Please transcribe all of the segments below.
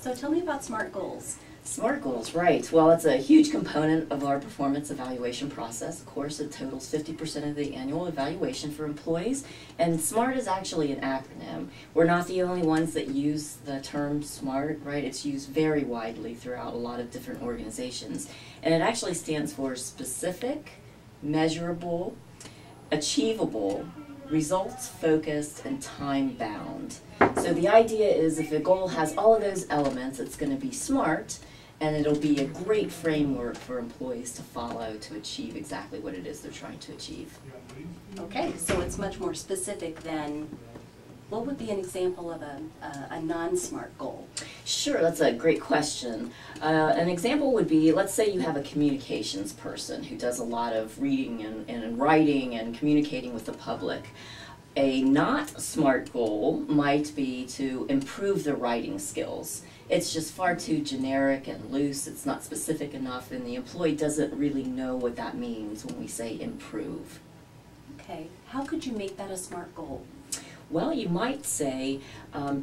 So tell me about SMART goals. SMART goals, right. Well, it's a huge component of our performance evaluation process. Of course, it totals 50% of the annual evaluation for employees, and SMART is actually an acronym. We're not the only ones that use the term SMART, right? It's used very widely throughout a lot of different organizations, and it actually stands for specific, measurable, achievable, results-focused, and time-bound. So the idea is if a goal has all of those elements, it's going to be SMART, and it'll be a great framework for employees to follow to achieve exactly what it is they're trying to achieve. Okay, so it's much more specific than, what would be an example of a non-SMART goal? Sure, that's a great question. An example would be, let's say you have a communications person who does a lot of reading and writing and communicating with the public. A not SMART goal might be to improve the writing skills. It's just far too generic and loose, it's not specific enough, and the employee doesn't really know what that means when we say improve. Okay, how could you make that a SMART goal? Well, you might say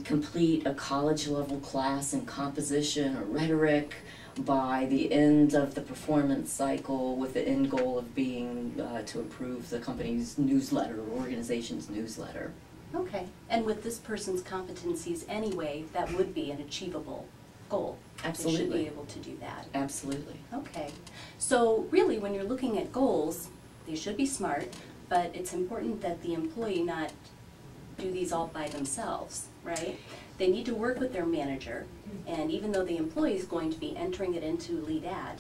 complete a college-level class in composition or rhetoric by the end of the performance cycle, with the end goal of being to improve the company's newsletter or organization's newsletter. Okay, and with this person's competencies anyway, that would be an achievable goal. Absolutely. They should be able to do that. Absolutely. Okay, so really when you're looking at goals, they should be SMART, but it's important that the employee not do these all by themselves, right? They need to work with their manager, and even though the employee is going to be entering it into lead ad,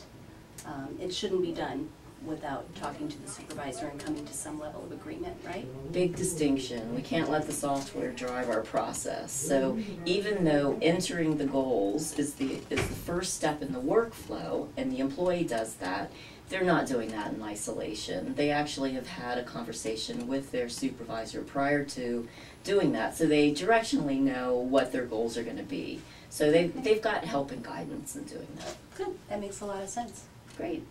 it shouldn't be done without talking to the supervisor and coming to some level of agreement, right? Big distinction. We can't let the software drive our process. So even though entering the goals is the first step in the workflow, and the employee does that, they're not doing that in isolation. They actually have had a conversation with their supervisor prior to doing that, so they directionally know what their goals are going to be. So they've got help and guidance in doing that. Good, that makes a lot of sense. Great.